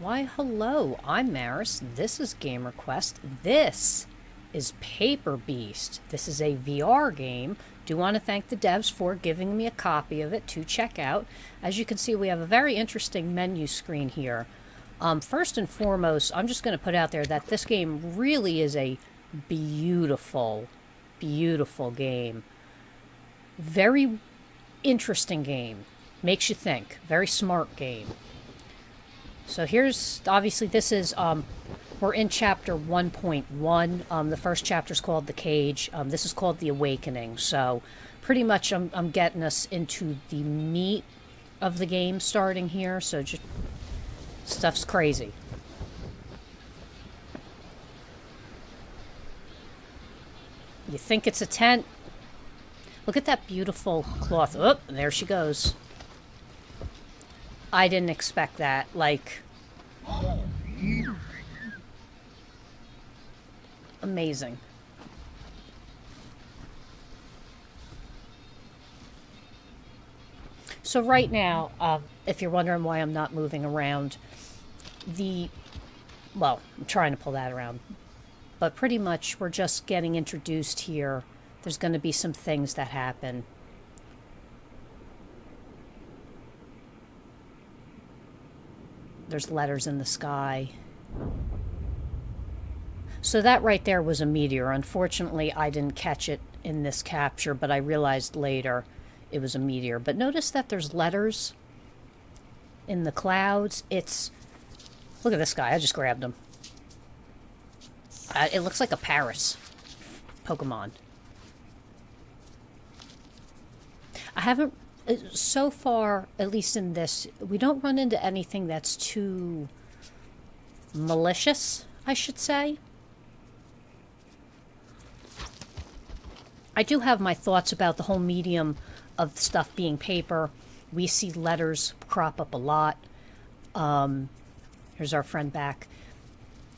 Why, hello, I'm Maris. This is GamerQuest. This is Paper Beast. This is a VR game. Do want to thank the devs for giving me a copy of it to check out. As you can see, we have a very interesting menu screen here. First and foremost, I'm just going to put out there that this game really is a beautiful, beautiful game. Very interesting game. Makes you think. Very smart game. So here's, obviously this is, we're in chapter 1.1. The first chapter is called The Cage. This is called The Awakening. So pretty much I'm getting us into the meat of the game starting here. So just, stuff's crazy. You think it's a tent? Look at that beautiful cloth. Oh, there she goes. I didn't expect that. Like, amazing. So right now, if you're wondering why I'm not moving around, well, I'm trying to pull that around. But pretty much we're just getting introduced here. There's going to be some things that happen. There's letters in the sky. So that right there was a meteor. Unfortunately, I didn't catch it in this capture, but I realized later it was a meteor. But notice that there's letters in the clouds. Look at this guy. I just grabbed him. It looks like a Paris Pokemon. I haven't... So far, at least in this, we don't run into anything that's too malicious, I should say. I do have my thoughts about the whole medium of stuff being paper. We see letters crop up a lot. Here's our friend back.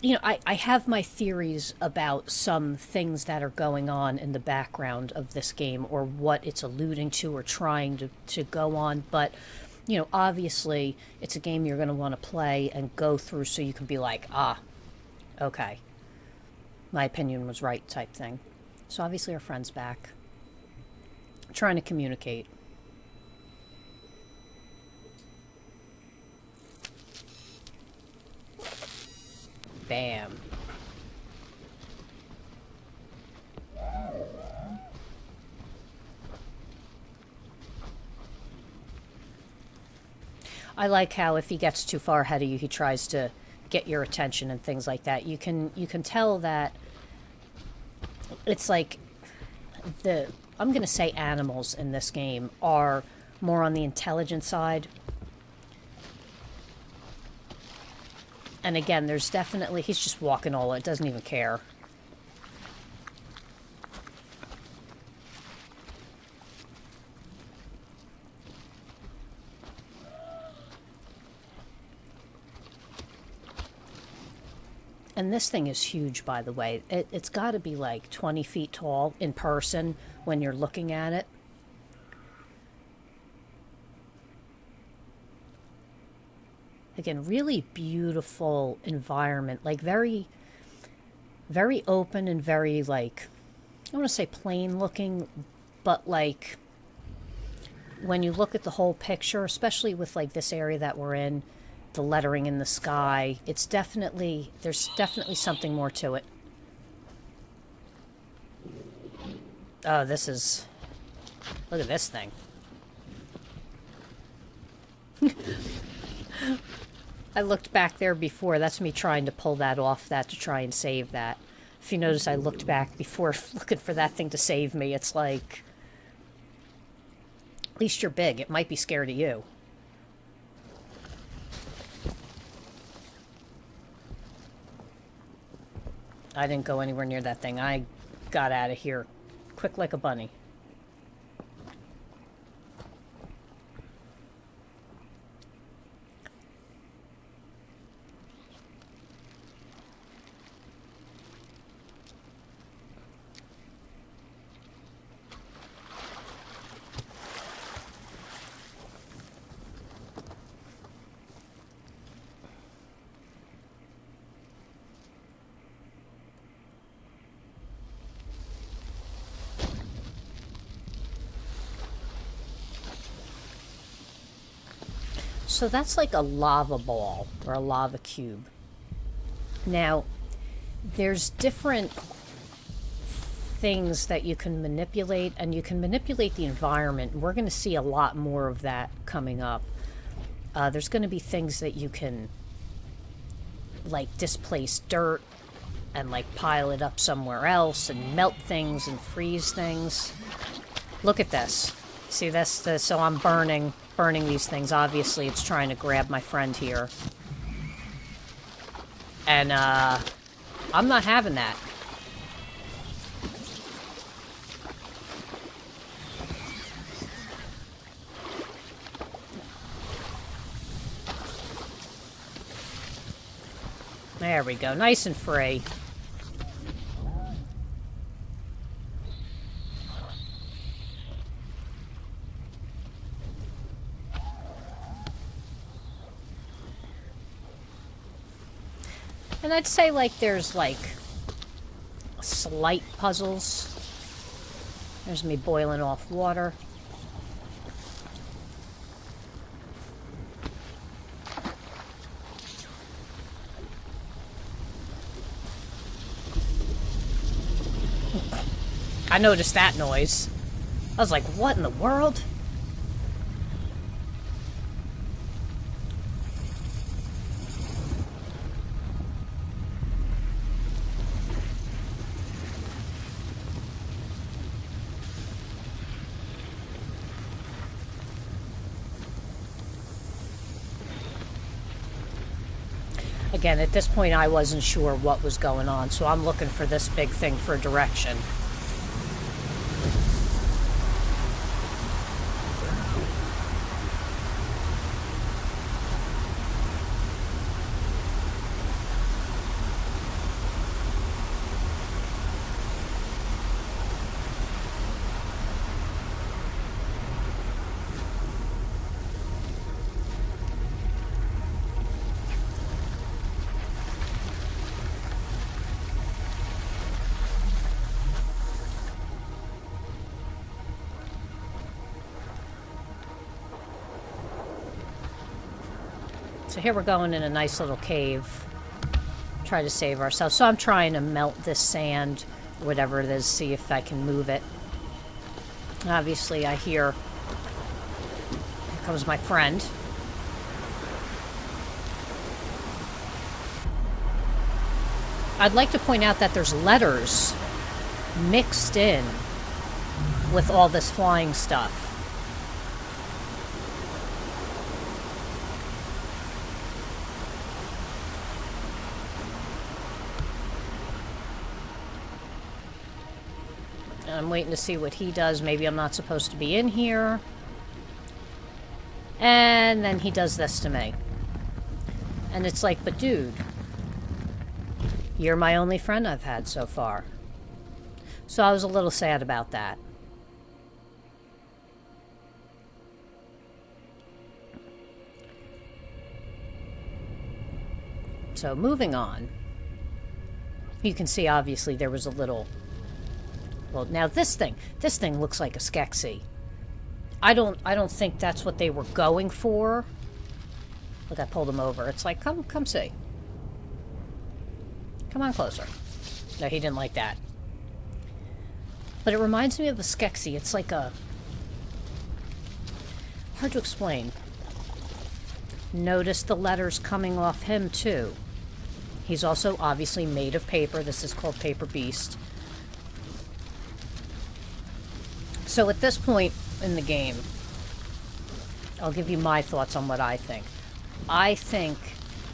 You know, I have my theories about some things that are going on in the background of this game or what it's alluding to or trying to go on. But, you know, obviously it's a game you're going to want to play and go through so you can be like, ah, okay, my opinion was right type thing. So obviously our friend's back. Trying to communicate. Bam. I like how if he gets too far ahead of you, he tries to get your attention and things like that. You can tell that it's like I'm going to say animals in this game are more on the intelligent side. And again, there's definitely... He's just walking all... It doesn't even care. And this thing is huge, by the way. It's got to be like 20 feet tall in person when you're looking at it. Again, really beautiful environment, like very, very open and very, like, I don't want to say plain looking, but like when you look at the whole picture, especially with like this area that we're in, the lettering in the sky, it's definitely, there's definitely something more to it. Oh, this is, look at this thing. I looked back there before. That's me trying to pull that off that to try and save that. If you notice, I looked back before looking for that thing to save me. It's like, at least you're big. It might be scared of you. I didn't go anywhere near that thing. I got out of here quick like a bunny. So that's like a lava ball or a lava cube. Now, there's different things that you can manipulate, and you can manipulate the environment. We're going to see a lot more of that coming up. There's going to be things that you can, like, displace dirt and, like, pile it up somewhere else and melt things and freeze things. Look at this. See, so I'm burning these things. Obviously, it's trying to grab my friend here. And, I'm not having that. There we go. Nice and free. And I'd say, like, there's, like, slight puzzles. There's me boiling off water. I noticed that noise. I was like, what in the world? Again, at this point, I wasn't sure what was going on, so I'm looking for this big thing for direction. So here we're going in a nice little cave. Try to save ourselves. So I'm trying to melt this sand, whatever it is, see if I can move it. And obviously I hear... Here comes my friend. I'd like to point out that there's letters mixed in with all this flying stuff. I'm waiting to see what he does. Maybe I'm not supposed to be in here. And then he does this to me. And it's like, but dude, you're my only friend I've had so far. So I was a little sad about that. So moving on. You can see obviously there was a little... Well, now this thing looks like a Skeksis. I don't think that's what they were going for. Look, I pulled him over. It's like, come see. Come on closer. No, he didn't like that. But it reminds me of a Skeksis. It's like a... Hard to explain. Notice the letters coming off him, too. He's also obviously made of paper. This is called Paper Beast. So at this point in the game, I'll give you my thoughts on what I think. I think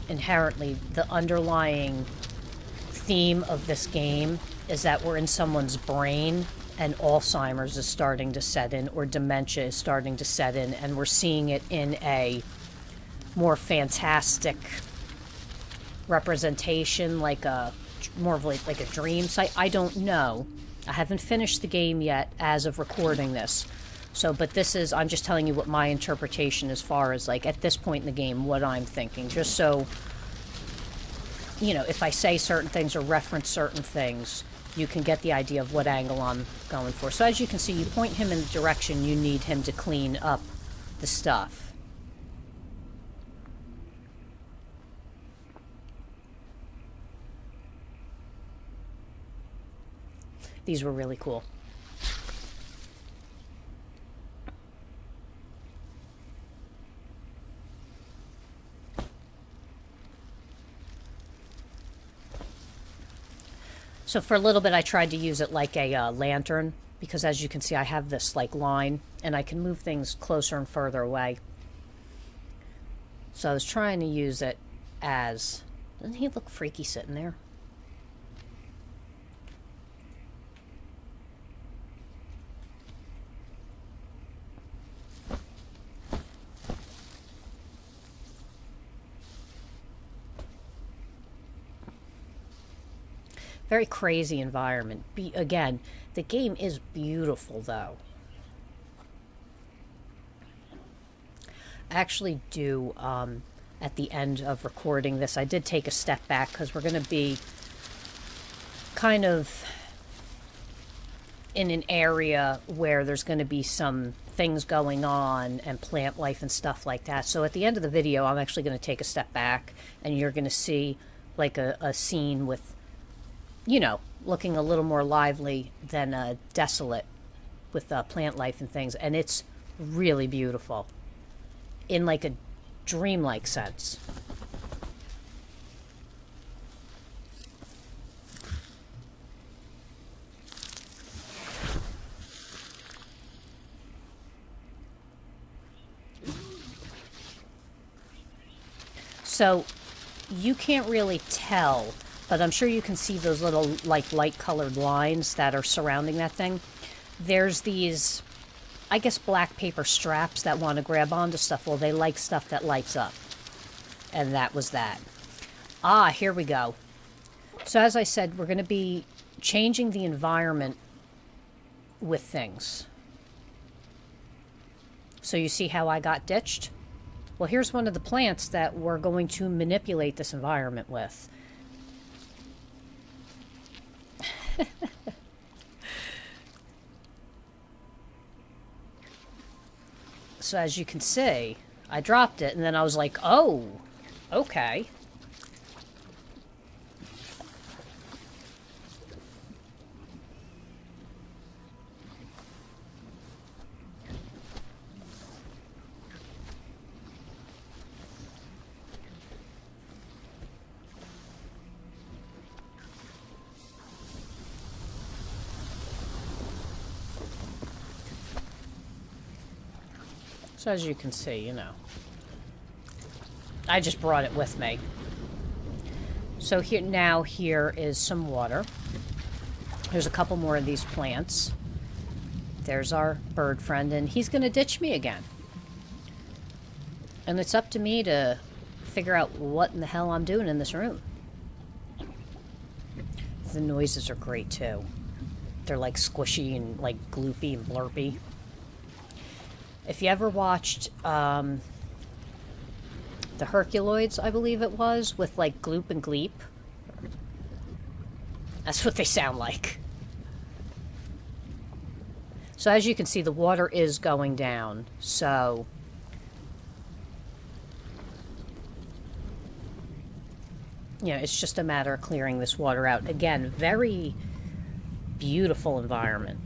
inherently the underlying theme of this game is that we're in someone's brain and Alzheimer's is starting to set in, or dementia is starting to set in, and we're seeing it in a more fantastic representation, like a more of like a dream site. I don't know. I haven't finished the game yet as of recording this. So, but this is, I'm just telling you what my interpretation as far as, like, at this point in the game, what I'm thinking. Just so, you know, if I say certain things or reference certain things, you can get the idea of what angle I'm going for. So as you can see, you point him in the direction you need him to clean up the stuff. These were really cool. So for a little bit I tried to use it like a lantern, because as you can see I have this like line and I can move things closer and further away. So I was trying to use it as... Doesn't he look freaky sitting there? Very crazy environment. Again, the game is beautiful, though. I actually do, at the end of recording this, I did take a step back because we're going to be kind of in an area where there's going to be some things going on and plant life and stuff like that. So at the end of the video, I'm actually going to take a step back and you're going to see like a scene with, you know, looking a little more lively than desolate with plant life and things. And it's really beautiful in like a dreamlike sense. So you can't really tell, but I'm sure you can see those little like light colored lines that are surrounding that thing. There's these, I guess, black paper straps that want to grab onto stuff. Well, they like stuff that lights up. And that was that. Ah, here we go. So as I said, we're going to be changing the environment with things. So you see how I got ditched? Well, here's one of the plants that we're going to manipulate this environment with. So as you can see, I dropped it and then I was like, oh, okay. So as you can see, you know, I just brought it with me. So here is some water. There's a couple more of these plants. There's our bird friend, and he's going to ditch me again. And it's up to me to figure out what in the hell I'm doing in this room. The noises are great, too. They're like squishy and like gloopy and blurpy. If you ever watched the Herculoids, I believe it was, with like Gloop and Gleep, that's what they sound like. So as you can see, the water is going down. So you know, it's just a matter of clearing this water out. Again, very beautiful environment.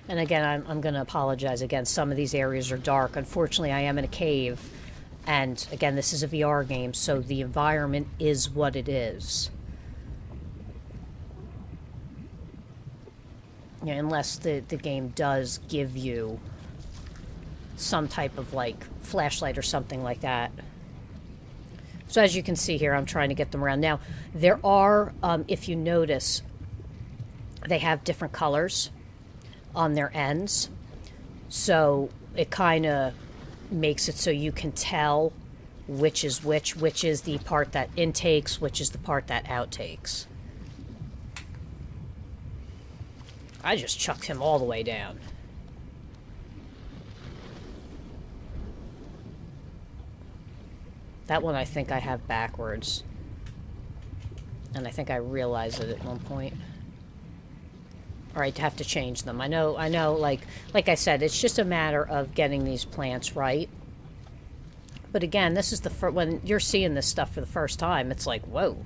And again, I'm going to apologize again. Some of these areas are dark. Unfortunately, I am in a cave. And again, this is a VR game, so the environment is what it is. Yeah, unless the game does give you some type of like flashlight or something like that. So as you can see here, I'm trying to get them around. Now, there are, if you notice, they have different colors on their ends, so it kind of makes it so you can tell which is which is the part that intakes, which is the part that outtakes. I just chucked him all the way down. That one I think I have backwards. And I think I realized it at one point. Or I'd have to change them. I know, like I said, it's just a matter of getting these plants right. But again, this is the first, when you're seeing this stuff for the first time, it's like, whoa.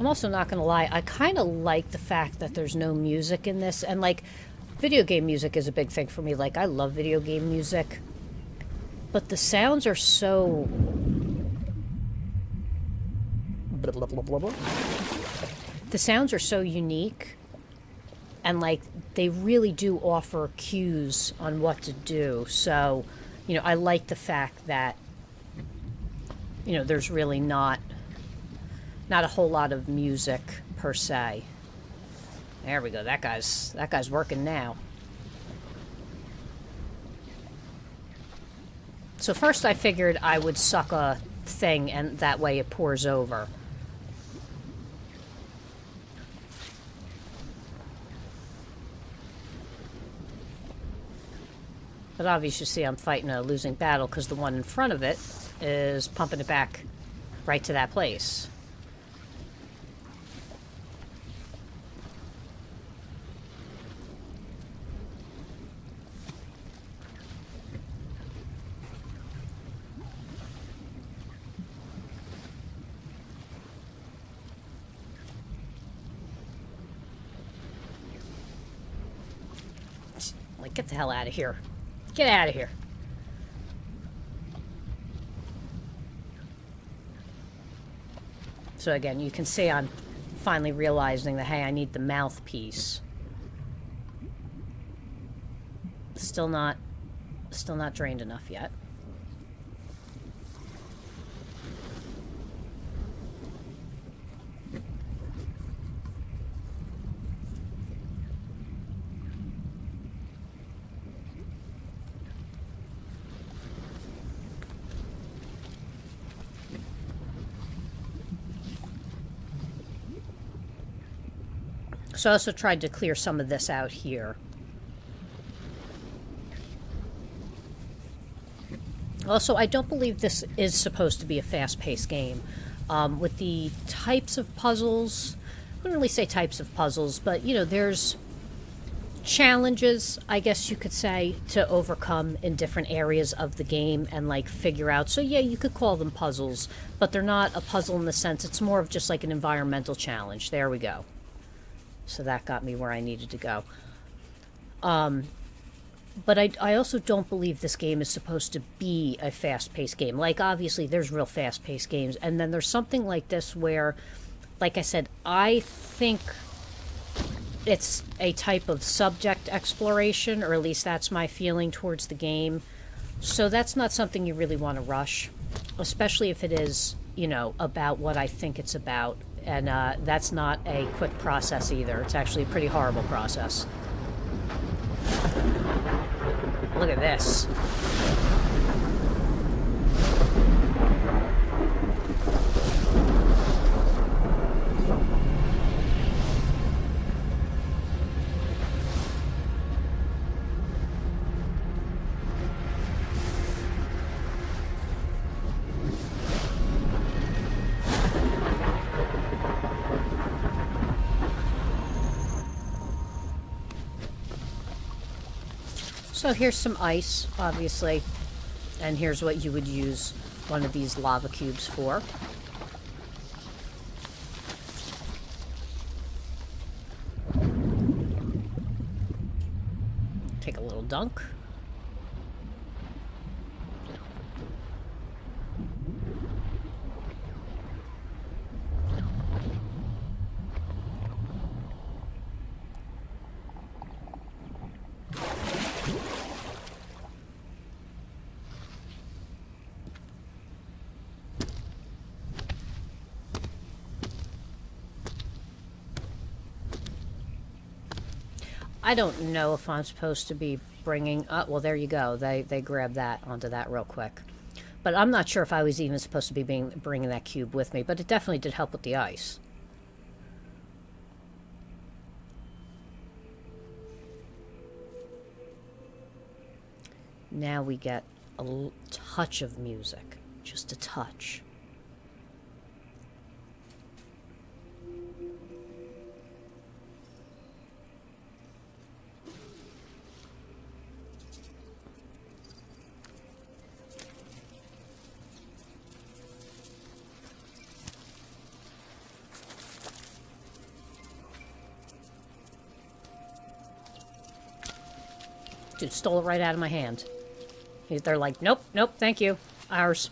I'm also not going to lie, I kind of like the fact that there's no music in this. And, like, video game music is a big thing for me. Like, I love video game music. But the sounds are so... The sounds are so unique. And, like, they really do offer cues on what to do. So, you know, I like the fact that, you know, there's really not a whole lot of music per se. There we go. That guy's working now. So first I figured I would suck a thing and that way it pours over. But obviously, you see, I'm fighting a losing battle because the one in front of it is pumping it back right to that place. Like, get the hell out of here. Get out of here. So again, you can see I'm finally realizing that, hey, I need the mouthpiece. Still not drained enough yet. So I also tried to clear some of this out here. Also, I don't believe this is supposed to be a fast-paced game. With the types of puzzles, I wouldn't really say types of puzzles, but, you know, there's challenges, I guess you could say, to overcome in different areas of the game and, like, figure out. So, yeah, you could call them puzzles, but they're not a puzzle in the sense. It's more of just like an environmental challenge. There we go. So that got me where I needed to go. But I also don't believe this game is supposed to be a fast-paced game. Like, obviously, there's real fast-paced games. And then there's something like this where, like I said, I think it's a type of subject exploration, or at least that's my feeling towards the game. So that's not something you really want to rush, especially if it is, you know, about what I think it's about. And that's not a quick process either. It's actually a pretty horrible process. Look at this. So here's some ice, obviously, and here's what you would use one of these lava cubes for. Take a little dunk. I don't know if I'm supposed to be bringing... well, there you go. They grabbed that onto that real quick. But I'm not sure if I was even supposed to be bringing that cube with me, but it definitely did help with the ice. Now we get a touch of music. Just a touch. Dude, stole it right out of my hand. They're like, nope, nope, thank you. Ours.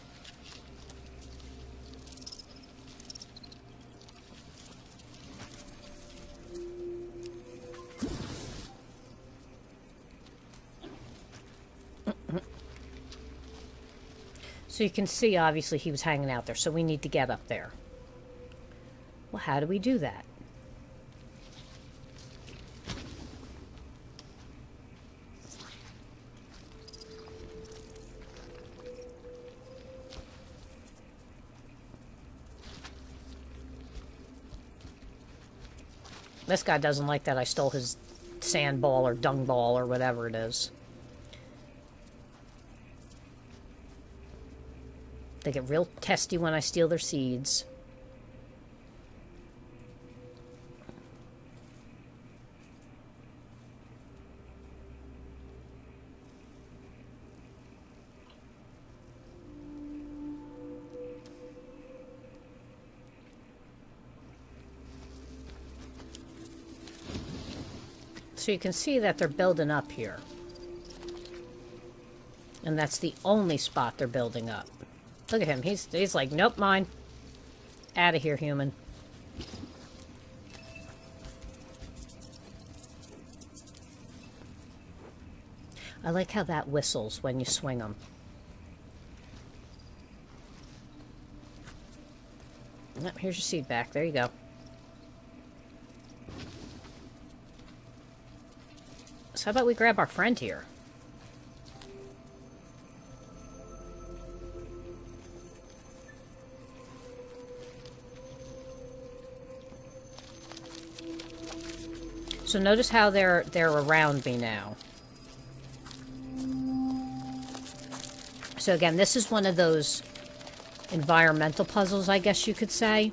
So you can see, obviously, he was hanging out there, so we need to get up there. Well, how do we do that? This guy doesn't like that I stole his sand ball or dung ball or whatever it is. They get real testy when I steal their seeds. So you can see that they're building up here. And that's the only spot they're building up. Look at him. He's like, nope, mine. Out of here, human. I like how that whistles when you swing them. Yep, here's your seed back. There you go. So how about we grab our friend here? So notice how they're around me now. So again, this is one of those environmental puzzles, I guess you could say.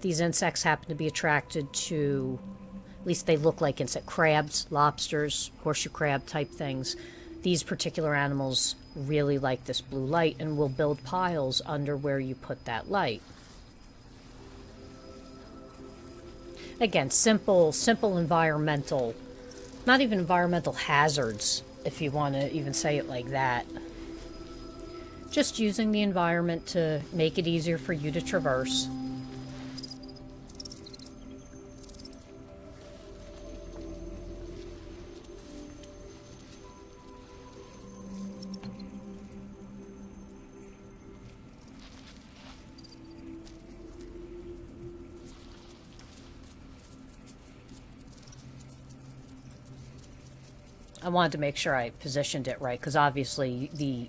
These insects happen to be attracted to, at least they look like insect crabs, lobsters, horseshoe crab type things. These particular animals really like this blue light and will build piles under where you put that light. Again, simple environmental, not even environmental hazards, if you want to even say it like that. Just using the environment to make it easier for you to traverse. I wanted to make sure I positioned it right, because obviously the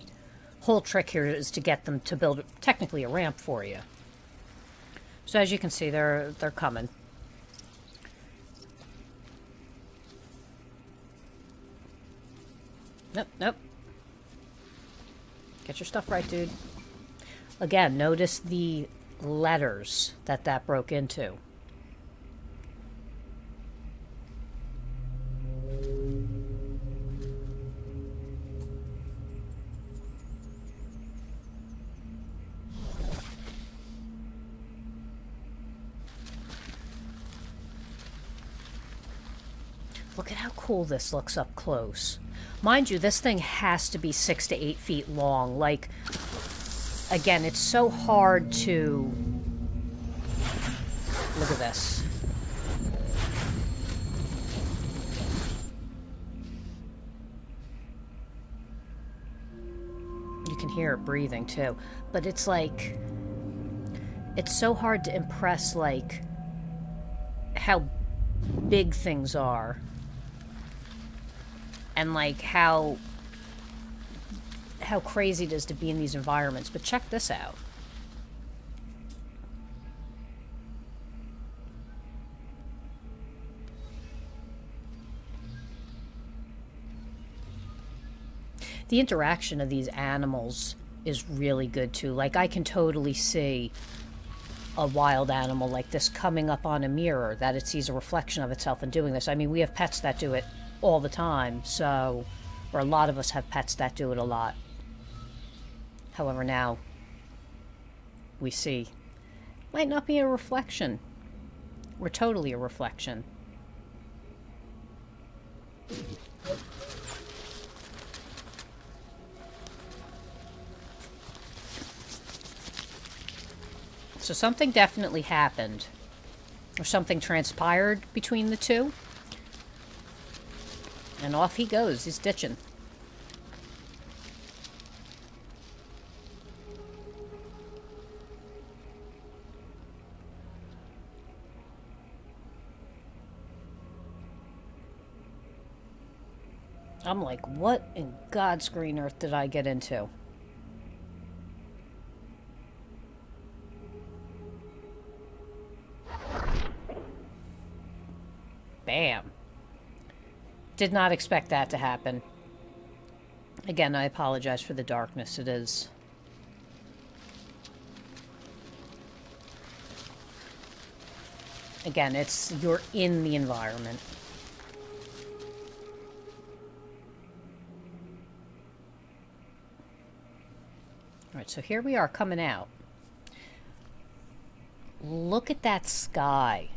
whole trick here is to get them to build technically a ramp for you. So as you can see, they're coming. Nope, nope. Get your stuff right, dude. Again, notice the letters that broke into. Look at how cool this looks up close. Mind you, this thing has to be 6 to 8 feet long. Like, again, it's so hard to... Look at this. You can hear it breathing, too. But it's like... It's so hard to impress, like, how big things are. and like how crazy it is to be in these environments. But check this out. The interaction of these animals is really good too. Like, I can totally see a wild animal like this coming up on a mirror, that it sees a reflection of itself and doing this. I mean, we have pets that do it all the time, so, or a lot of us have pets that do it a lot. However, now we see, might not be a reflection. We're totally a reflection. So something definitely happened, or something transpired between the two. And off he goes. He's ditching. I'm like, what in God's green earth did I get into? Bam. Did not expect that to happen. Again, I apologize for the darkness. It is. Again, it's, you're in the environment. Alright, so here we are coming out. Look at that sky.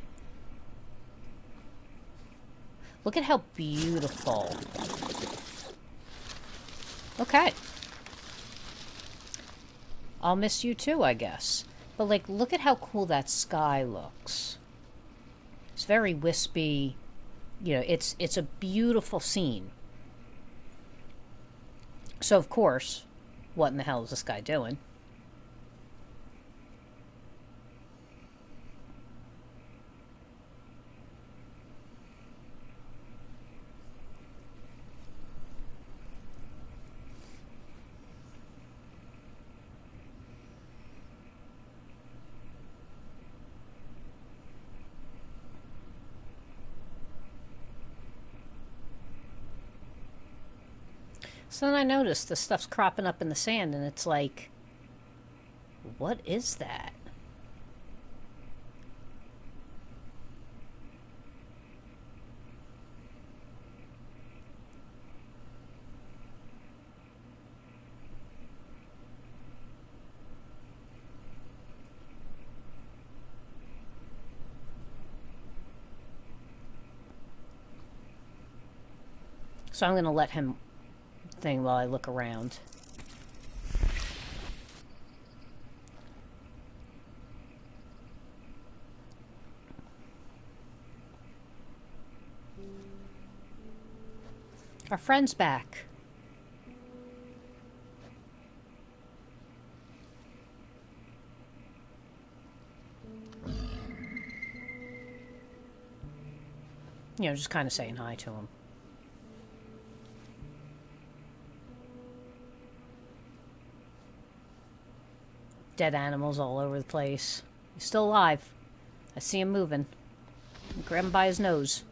Look at how beautiful. Okay. I'll miss you too, I guess. But, like, look at how cool that sky looks. It's very wispy. You know, it's a beautiful scene. So, of course, what in the hell is this guy doing? So then I noticed the stuff's cropping up in the sand, and it's like, what is that? So I'm going to let him thing while I look around. Our friend's back. You know, just kind of saying hi to him. Dead animals all over the place. He's still alive. I see him moving. Grab him by his nose.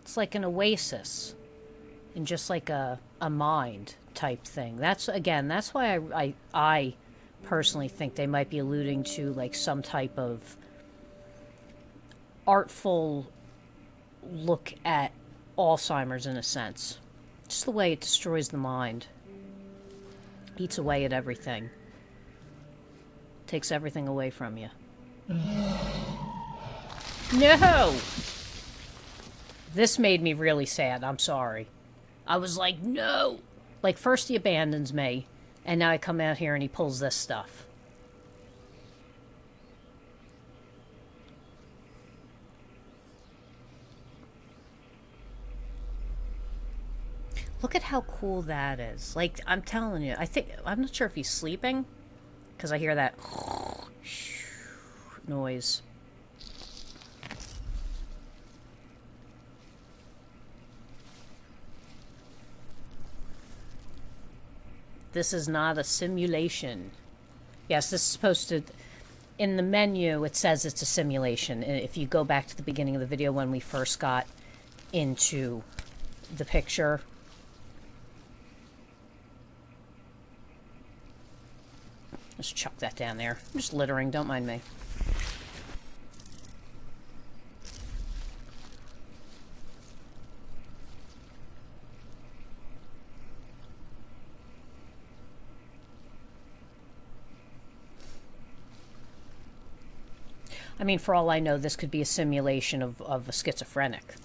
It's like an oasis in just like a mind type thing. That's, again, that's why I personally think they might be alluding to like some type of artful look at Alzheimer's in a sense. Just the way it destroys the mind. Eats away at everything. Takes everything away from you. No! This made me really sad. I'm sorry. I was like, no. Like, first he abandons me, and now I come out here and he pulls this stuff. Look at how cool that is. Like, I'm telling you, I'm not sure if he's sleeping, because I hear that noise. This is not a simulation. Yes, this is supposed to... In the menu, it says it's a simulation. If you go back to the beginning of the video when we first got into the picture... Just chuck that down there. I'm just littering, don't mind me. I mean, for all I know, this could be a simulation of a schizophrenic.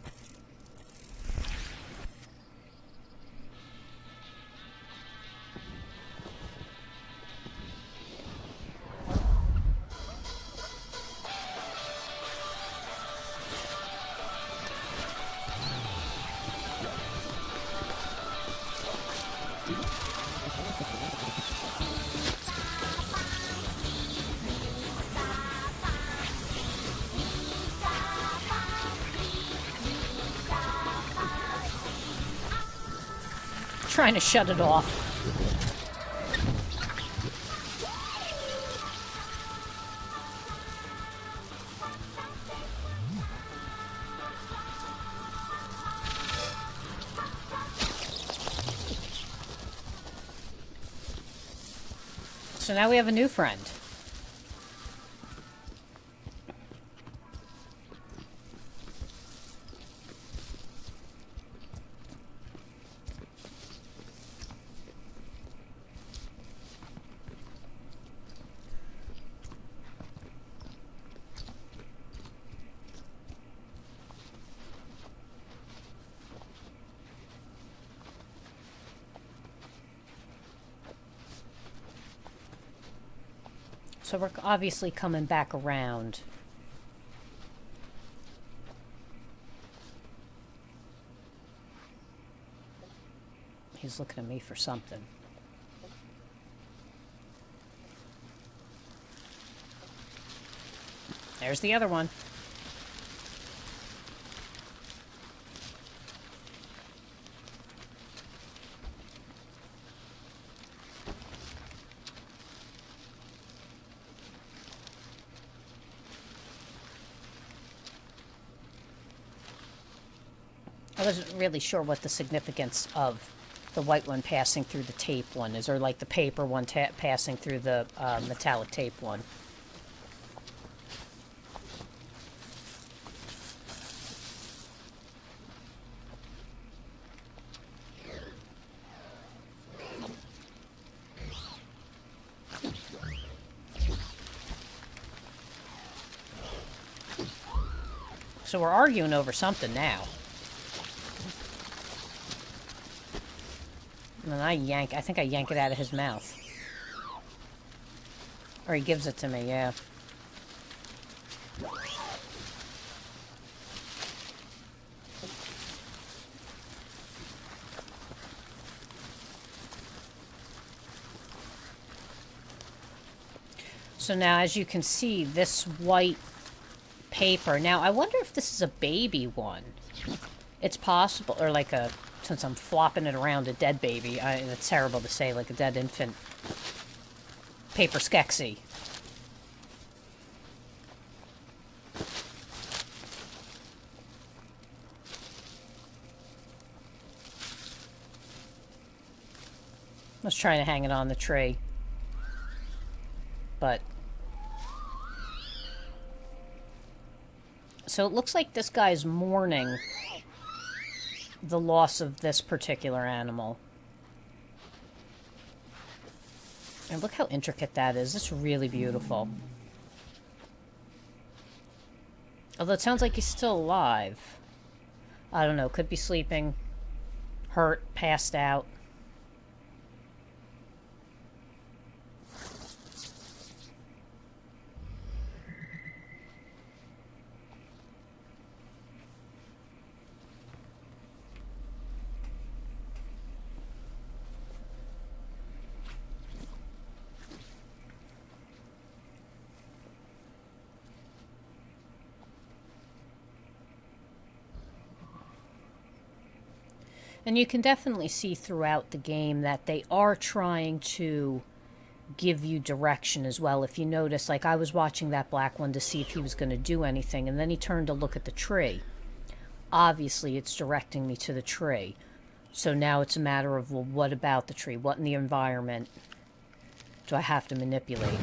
Trying to shut it off. So now we have a new friend. So we're obviously coming back around. He's looking at me for something. There's the other one. I wasn't really sure what the significance of the white one passing through the tape one is, or like the paper one passing through the metallic tape one. So we're arguing over something now. And then I think I yank it out of his mouth. Or he gives it to me, yeah. So now, as you can see, this white paper. Now, I wonder if this is a baby one. It's possible, or like a... Since I'm flopping it around, a dead baby. It's terrible to say, like a dead infant. Paper Skeksis. I was trying to hang it on the tree. But... So it looks like this guy's mourning the loss of this particular animal. And look how intricate that is. It's really beautiful. Although it sounds like he's still alive. I don't know. Could be sleeping. hurt, passed out. And you can definitely see throughout the game that they are trying to give you direction as well. If you notice, like I was watching that black one to see if he was going to do anything, and then he turned to look at the tree. Obviously, it's directing me to the tree. So now it's a matter of, well, what about the tree? What in the environment do I have to manipulate?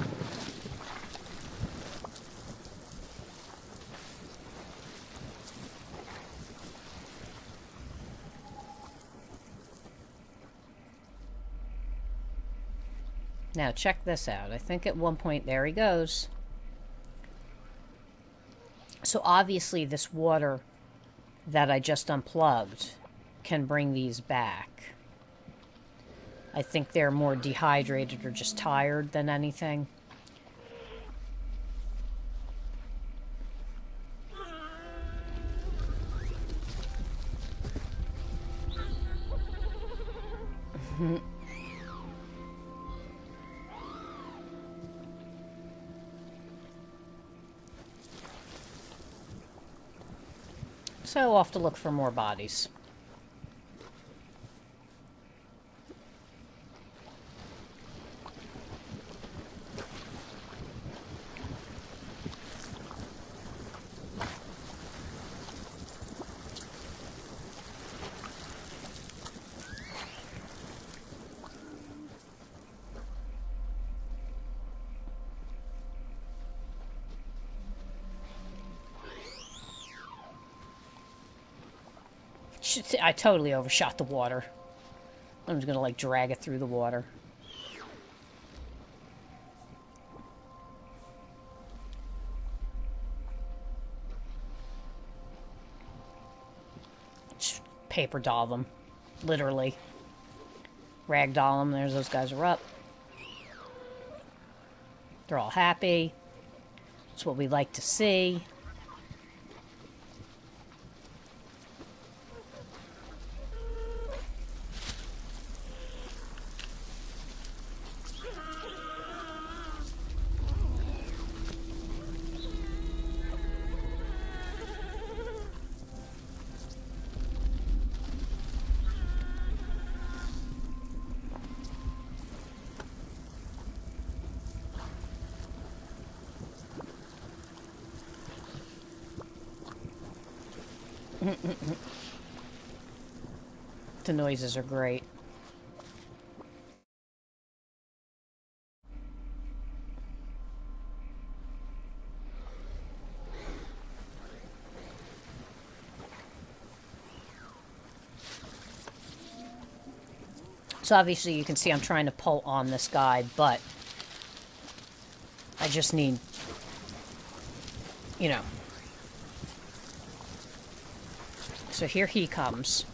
Now, check this out. I think at one point, there he goes. So obviously, this water that I just unplugged can bring these back. I think they're more dehydrated or just tired than anything. So off to look for more bodies. I totally overshot the water. I'm just gonna like drag it through the water. Just paper doll them. Literally. Ragdoll them. There's those guys are up. They're all happy. It's what we like to see. The noises are great. So obviously you can see I'm trying to pull on this guy, but I just need, you know. So here he comes.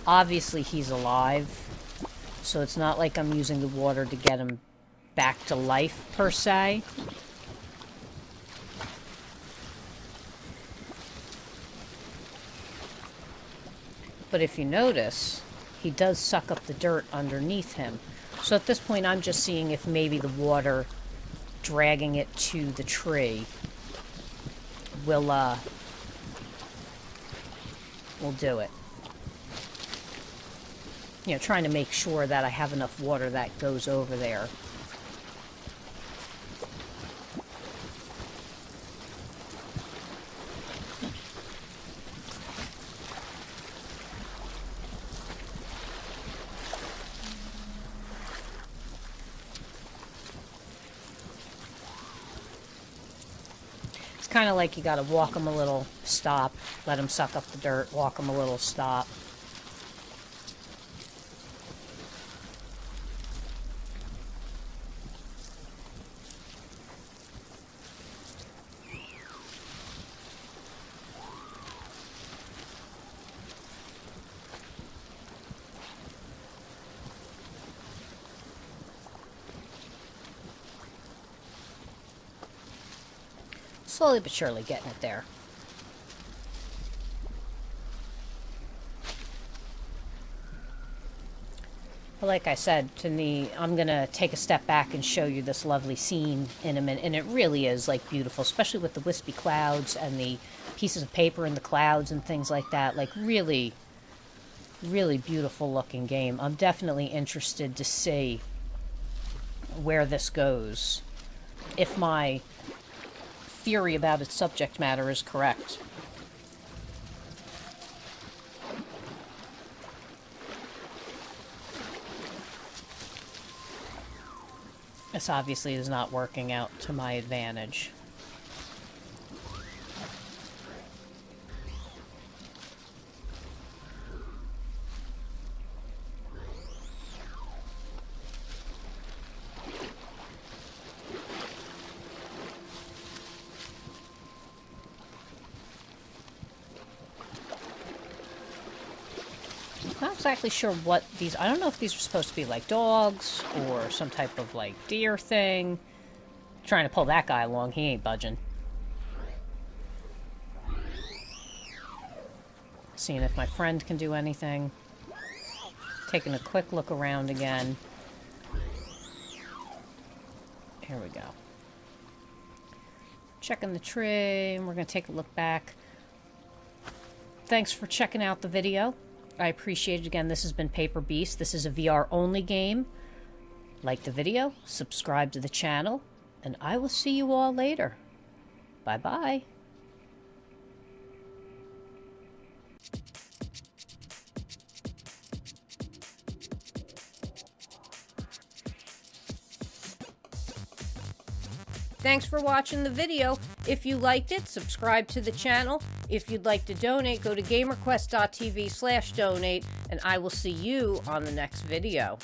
Obviously he's alive, so it's not like I'm using the water to get him back to life, per se. But if you notice, he does suck up the dirt underneath him. So at this point, I'm just seeing if maybe the water dragging it to the tree will do it. You know, trying to make sure that I have enough water that goes over there. It's kind of like you got to walk them a little, stop, let them suck up the dirt, walk them a little, stop. Slowly but surely getting it there. But like I said, I'm going to take a step back and show you this lovely scene in a minute. And it really is, like, beautiful, especially with the wispy clouds and the pieces of paper in the clouds and things like that. Like, really, really beautiful looking game. I'm definitely interested to see where this goes, if my theory about its subject matter is correct. This obviously is not working out to my advantage. Not exactly sure what these... I don't know if these are supposed to be like dogs or some type of like deer thing. Trying to pull that guy along, he ain't budging. Seeing if my friend can do anything. Taking a quick look around again. Here we go. Checking the tree, and we're going to take a look back. Thanks for checking out the video. I appreciate it. Again, this has been Paper Beast. This is a VR-only game. Like the video, subscribe to the channel, and I will see you all later. Bye-bye. Thanks for watching the video. If you liked it, subscribe to the channel. If you'd like to donate, go to gamerquest.tv/donate, and I will see you on the next video.